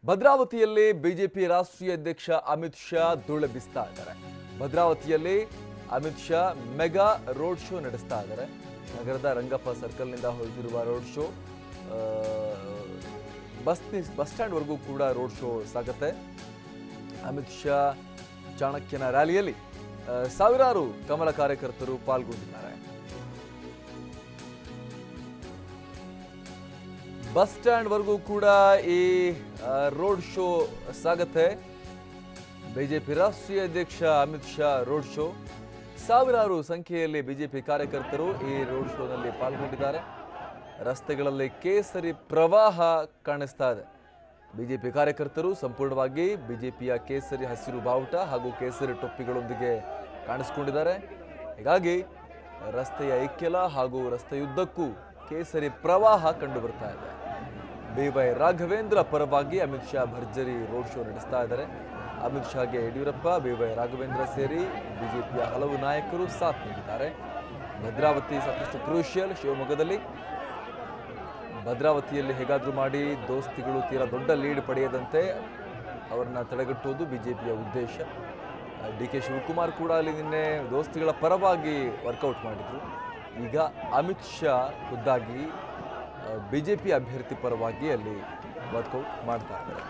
ಭದ್ರಾವತಿಯಲ್ಲಿ BJP ರಾಷ್ಟ್ರೀಯ ಅಧ್ಯಕ್ಷ ಅಮಿತ್ ಶಾ ಧೂಳೆಬ್ಬಿಸ್ತಾ ಇದ್ದಾರೆ. ಭದ್ರಾವತಿಯಲ್ಲಿ Amit Shah mega road show ನಡೆಸ್ತಾ ಇದ್ದಾರೆ. ನಗರದ ರಂಗಪ್ಪ ಸರ್ಕಲ್ನಿಂದ ಹೊರಟಿರುವ ರೋಡ್ ಶೋ ಬಸ್ ಸ್ಟ್ಯಾಂಡ್ ವರೆಗೂ ಕೂಡ ರೋಡ್ ಶೋ ಸಾಗುತ್ತೆ. ಅಮಿತ್ ಶಾ ಚಾಣಕ್ಯನ ರ್ಯಾಲಿಯಲ್ಲಿ ಸಾವಿರಾರು ಕಮಲ ಕಾರ್ಯಕರ್ತರು ಪಾಲ್ಗೊಂಡಿದ್ದಾರೆ. ಬಸ್ ಸ್ಟ್ಯಾಂಡ್ ವರೆಗೂ ಕೂಡ ಈ ರೋಡ್ ಶೋ ಸಾಗುತ್ತೆ. ಬಿಜೆಪಿ ರಾಷ್ಟ್ರೀಯ ಅಧ್ಯಕ್ಷ ಅಮಿತ್ ಶಾ ರೋಡ್ ಶೋ, ಸಾವಿರಾರು ಸಂಖ್ಯೆಯಲ್ಲಿ ಬಿಜೆಪಿ ಕಾರ್ಯಕರ್ತರು ಈ ರೋಡ್ ಶೋನಲ್ಲಿ ಪಾಲ್ಗೊಂಡಿದ್ದಾರೆ. ರಸ್ತೆಗಳಲ್ಲಿ ಕೇಸರಿ ಪ್ರವಾಹ ಕಾಣಿಸ್ತಾ ಇದೆ. ಬಿಜೆಪಿ ಕಾರ್ಯಕರ್ತರು ಸಂಪೂರ್ಣವಾಗಿ ಬಿಜೆಪಿಯ ಕೇಸರಿ ಹಸಿರು ಬಾವುಟ ಹಾಗೂ ಕೇಸರಿ ಟೊಪ್ಪಿಗಳೊಂದಿಗೆ ಕಾಣಿಸಿಕೊಂಡಿದ್ದಾರೆ. ಹೀಗಾಗಿ ರಸ್ತೆಯ ಇಕ್ಕೆಲ ಹಾಗೂ ರಸ್ತೆಯುದ್ದಕ್ಕೂ ಕೇಸರಿ ಪ್ರವಾಹ ಕಂಡು ಬರ್ತಾ ಇದೆ. BY ರಾಘವೇಂದ್ರ ಪರವಾಗಿ ಅಮಿತ್ ಶಾ ಭರ್ಜರಿ ರೋಡ್ ಶೋ ನಡೆಸ್ತಾ ಇದ್ದಾರೆ. ಅಮಿತ್ ಶಾಗೆ ಯಡಿಯೂರಪ್ಪ, BY ರಾಘವೇಂದ್ರ ಸೇರಿ ಬಿಜೆಪಿಯ ಹಲವು ನಾಯಕರು ಸಾಥ್ ನೀಡಿದ್ದಾರೆ. ಭದ್ರಾವತಿ ಸಾಕಷ್ಟು ಕ್ರೂಷಿಯಲ್. ಶಿವಮೊಗ್ಗದಲ್ಲಿ ಭದ್ರಾವತಿಯಲ್ಲಿ ಹೇಗಾದರೂ ಮಾಡಿ ದೋಸ್ತಿಗಳು ತೀರಾ ದೊಡ್ಡ ಲೀಡ್ ಪಡೆಯದಂತೆ ಅವರನ್ನ ತಡೆಗಟ್ಟುವುದು ಬಿಜೆಪಿಯ ಉದ್ದೇಶ. DK ಶಿವಕುಮಾರ್ ಕೂಡ ಅಲ್ಲಿ ನಿನ್ನೆ ದೋಸ್ತಿಗಳ ಪರವಾಗಿ ವರ್ಕೌಟ್ ಮಾಡಿದ್ರು. ಈಗ ಅಮಿತ್ ಶಾ ಖುದ್ದಾಗಿ ಬಿಜೆಪಿ ಅಭ್ಯರ್ಥಿ ಪರವಾಗಿ ಅಲ್ಲಿ ವರ್ಕೌಟ್ ಮಾಡ್ತಾ ಇದ್ದಾರೆ.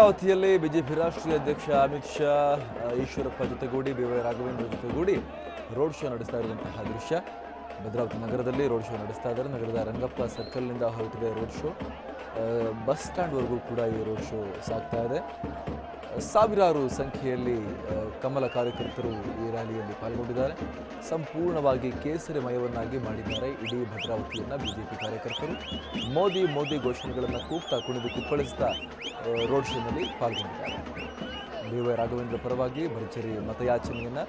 ಭದ್ರಾವತಿಯಲ್ಲಿ ಬಿಜೆಪಿ ರಾಷ್ಟ್ರೀಯ ಅಧ್ಯಕ್ಷ ಅಮಿತ್ ಶಾ ಈಶ್ವರಪ್ಪ ಜೊತೆಗೂಡಿ ಬಿ.ವೈ. ರಾಘವೇಂದ್ರ ಜೊತೆಗೂಡಿ ರೋಡ್ ಶೋ ನಡೆಸ್ತಾ ಇರುವಂತಹ ದೃಶ್ಯ. ಭದ್ರಾವತಿ ನಗರದಲ್ಲಿ ರೋಡ್ ಶೋ ನಡೆಸ್ತಾ ಇದ್ದಾರೆ. ನಗರದ ರಂಗಪ್ಪ ಸರ್ಕಲ್ನಿಂದ ಹೊರಟಿದೆ ರೋಡ್ ಶೋ. ಬಸ್ ಸ್ಟ್ಯಾಂಡ್ವರೆಗೂ ಕೂಡ ಈ ರೋಡ್ ಶೋ ಸಾಗ್ತಾ ಇದೆ. ಸಾವಿರಾರು ಸಂಖ್ಯೆಯಲ್ಲಿ ಕಮಲ ಕಾರ್ಯಕರ್ತರು ಈ ರ್ಯಾಲಿಯಲ್ಲಿ ಪಾಲ್ಗೊಂಡಿದ್ದಾರೆ. ಸಂಪೂರ್ಣವಾಗಿ ಕೇಸರಿಮಯವನ್ನಾಗಿ ಮಾಡಿದ್ದಾರೆ ಇಡೀ ಭದ್ರಾವತಿಯನ್ನು ಬಿಜೆಪಿ ಕಾರ್ಯಕರ್ತರು. ಮೋದಿ ಮೋದಿ ಘೋಷಣೆಗಳನ್ನು ಕೂಗ್ತಾ ಕುಣಿದು ಕುಪ್ಪಳಿಸ್ತಾ ರೋಡ್ ಶೋನಲ್ಲಿ ಪಾಲ್ಗೊಂಡಿದ್ದಾರೆ. ಬಿ.ವೈ. ರಾಘವೇಂದ್ರ ಪರವಾಗಿ ಭರ್ಜರಿ ಮತಯಾಚನೆಯನ್ನು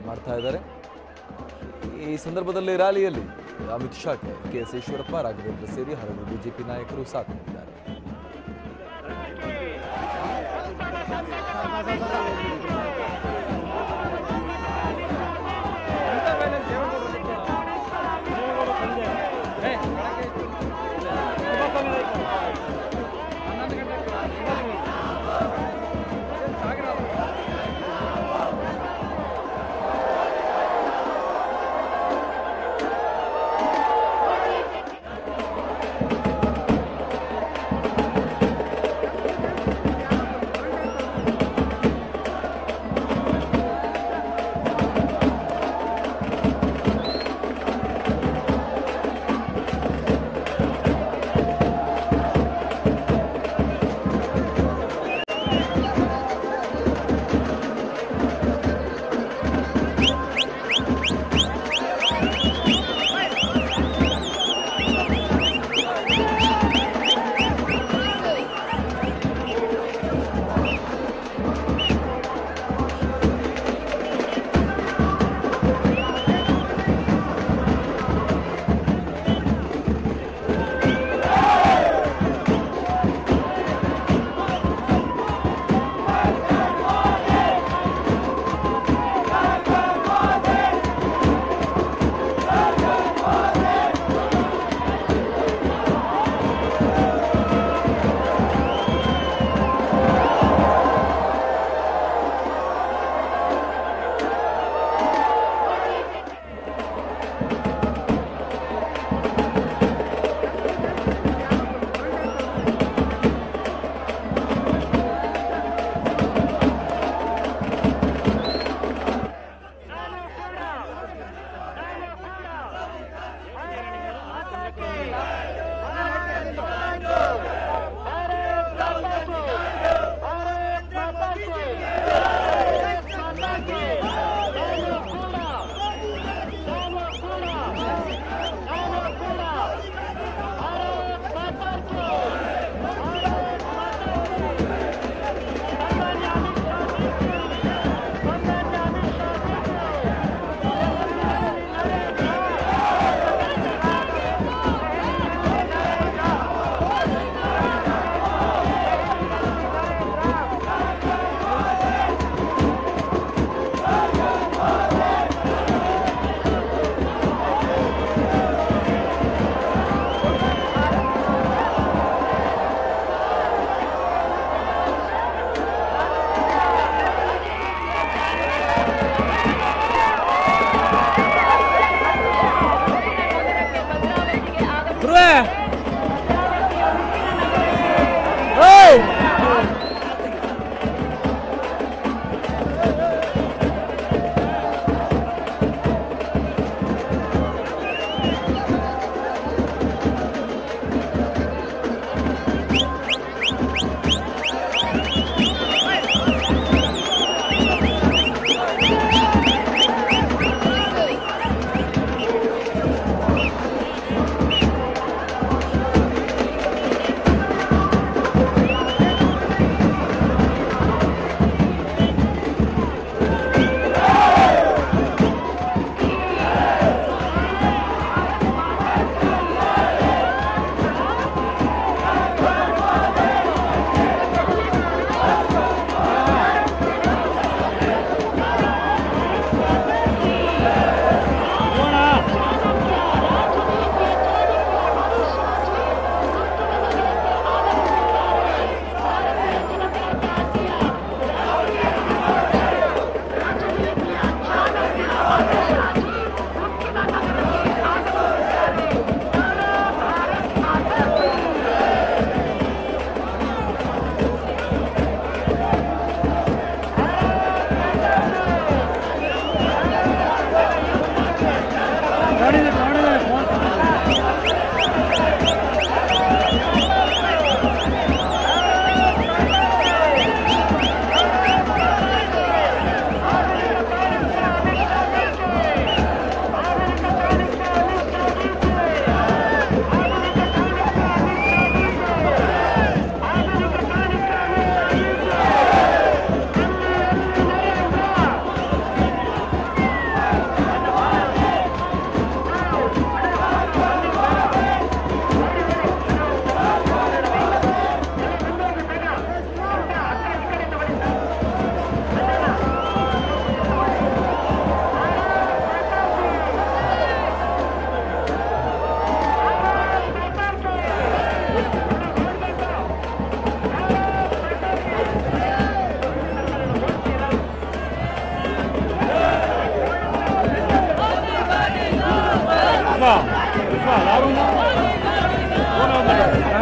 ಮಾಡ್ತಾ ಇದ್ದಾರೆ. ಈ ಸಂದರ್ಭದಲ್ಲಿ ರ್ಯಾಲಿಯಲ್ಲಿ ಅಮಿತ್ ಶಾಗೆ ಕೆ.ಎಸ್. ಈಶ್ವರಪ್ಪ, ರಾಘವೇಂದ್ರ ಸೇರಿ ಹಲವು ಬಿಜೆಪಿ ನಾಯಕರು ಸಾಥ್ ನೀಡಿದ್ದಾರೆ.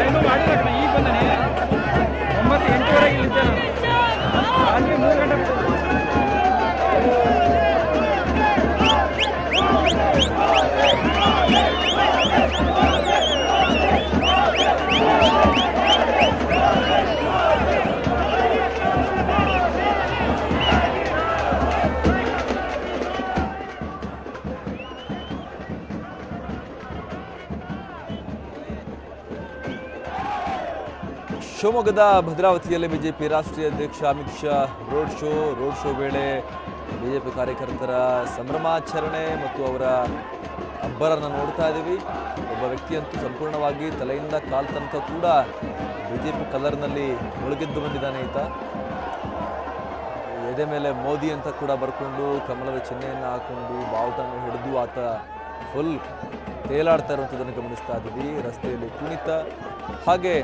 ಇನ್ನೂ ಮಾಡಿಲ್ಲ ಕಣ, ಈಗ ಬಂದಾನೆ. 9:08ವರೆಗೆ ಇಲ್ಲಿದ್ದೆ ನಾನು. ರಾತ್ರಿ 3 ಗಂಟೆ ಶಿವಮೊಗ್ಗದ ಭದ್ರಾವತಿಯಲ್ಲಿ ಬಿಜೆಪಿ ರಾಷ್ಟ್ರೀಯ ಅಧ್ಯಕ್ಷ ಅಮಿತ್ ಶಾ ರೋಡ್ ಶೋ ವೇಳೆ ಬಿಜೆಪಿ ಕಾರ್ಯಕರ್ತರ ಸಂಭ್ರಮಾಚರಣೆ ಮತ್ತು ಅವರ ಅಬ್ಬರನ್ನು ನೋಡ್ತಾ ಇದ್ದೀವಿ. ಒಬ್ಬ ವ್ಯಕ್ತಿಯಂತೂ ಸಂಪೂರ್ಣವಾಗಿ ತಲೆಯಿಂದ ಕಾಲ್ ತನಕ ಕೂಡ ಬಿಜೆಪಿ ಕಲರ್ನಲ್ಲಿ ಮುಳುಗೆದ್ದು ಬಂದಿದ್ದಾನೆ. ಈತ ಎದೆ ಮೇಲೆ ಮೋದಿ ಅಂತ ಕೂಡ ಬರ್ಕೊಂಡು ಕಮಲದ ಚಿಹ್ನೆಯನ್ನು ಹಾಕೊಂಡು ಬಾವುಟನ್ನು ಹಿಡಿದು ಆತ ಫುಲ್ ತೇಲಾಡ್ತಾ ಇರುವಂಥದ್ದನ್ನು ಗಮನಿಸ್ತಾ ಇದ್ದೀವಿ. ರಸ್ತೆಯಲ್ಲಿ ಕುಣಿತ ಹಾಗೆ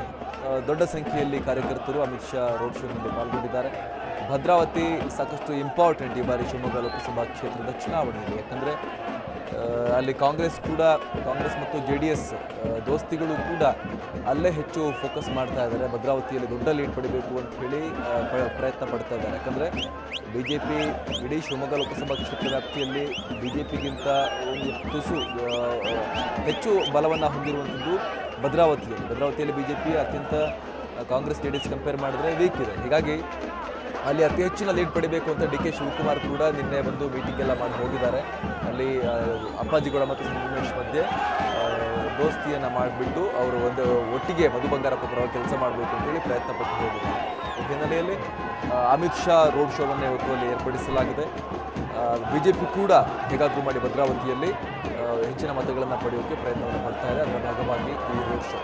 ದೊಡ್ಡ ಸಂಖ್ಯೆಯಲ್ಲಿ ಕಾರ್ಯಕರ್ತರು ಅಮಿತ್ ಶಾ ರೋಡ್ ಶೋನಲ್ಲಿ ಪಾಲ್ಗೊಂಡಿದ್ದಾರೆ. ಭದ್ರಾವತಿ ಸಾಕಷ್ಟು ಇಂಪಾರ್ಟೆಂಟ್ ಈ ಬಾರಿ ಶಿವಮೊಗ್ಗ ಲೋಕಸಭಾ ಕ್ಷೇತ್ರದ ಚುನಾವಣೆಯಲ್ಲಿ. ಯಾಕಂದರೆ ಅಲ್ಲಿ ಕಾಂಗ್ರೆಸ್ ಮತ್ತು JDS ದೋಸ್ತಿಗಳು ಕೂಡ ಅಲ್ಲೇ ಹೆಚ್ಚು ಫೋಕಸ್ ಮಾಡ್ತಾ ಇದ್ದಾರೆ. ಭದ್ರಾವತಿಯಲ್ಲಿ ದೊಡ್ಡ ಲೀಡ್ ಪಡಿಬೇಕು ಅಂತ ಹೇಳಿ ಪ್ರಯತ್ನ ಪಡ್ತಾ ಇದ್ದಾರೆ. ಯಾಕಂದರೆ BJP ಇಡೀ ಶಿವಮೊಗ್ಗ ಲೋಕಸಭಾ ಕ್ಷೇತ್ರ ವ್ಯಾಪ್ತಿಯಲ್ಲಿ BJPಗಿಂತ ಒಂದು ತುಸು ಹೆಚ್ಚು ಬಲವನ್ನು ಹೊಂದಿರುವಂಥದ್ದು ಭದ್ರಾವತಿಯಲ್ಲಿ BJP ಅತ್ಯಂತ ಕಾಂಗ್ರೆಸ್ JDS ಕಂಪೇರ್ ಮಾಡಿದ್ರೆ ವೀಕ್ ಇದೆ. ಹೀಗಾಗಿ ಅಲ್ಲಿ ಅತಿ ಹೆಚ್ಚಿನ ಲೀಡ್ ಪಡಿಬೇಕು ಅಂತ DK ಶಿವಕುಮಾರ್ ಕೂಡ ನಿನ್ನೆ ಬಂದು ಮೀಟಿಂಗ್ ಎಲ್ಲ ಮಾಡಿ ಹೋಗಿದ್ದಾರೆ. ಅಲ್ಲಿ ಅಪ್ಪಾಜಿಗೌಡ ಮತ್ತು ಸಂಗಮೇಶ್ ಮಧ್ಯೆ ದೋಸ್ತಿಯನ್ನು ಮಾಡಿಬಿಟ್ಟು ಅವರು ಒಂದು ಒಟ್ಟಿಗೆ ಮಧು ಬಂಗಾರಪ್ಪ ಪರವಾಗಿ ಕೆಲಸ ಮಾಡಬೇಕು ಅಂತೇಳಿ ಪ್ರಯತ್ನ ಪಟ್ಟು ಹೋಗಿದ್ದಾರೆ. ಈ ಹಿನ್ನೆಲೆಯಲ್ಲಿ ಅಮಿತ್ ಶಾ ರೋಡ್ ಶೋವನ್ನು ಇವತ್ತು ಅಲ್ಲಿ ಏರ್ಪಡಿಸಲಾಗಿದೆ. BJP ಕೂಡ ಹೇಗಾದರೂ ಮಾಡಿ ಭದ್ರಾವತಿಯಲ್ಲಿ ಹೆಚ್ಚಿನ ಮತಗಳನ್ನು ಪಡೆಯೋಕ್ಕೆ ಪ್ರಯತ್ನವನ್ನು ಪಡ್ತಾ ಇದೆ. ಅದರ ಭಾಗವಾಗಿ ಈ ರೋಡ್ ಶೋ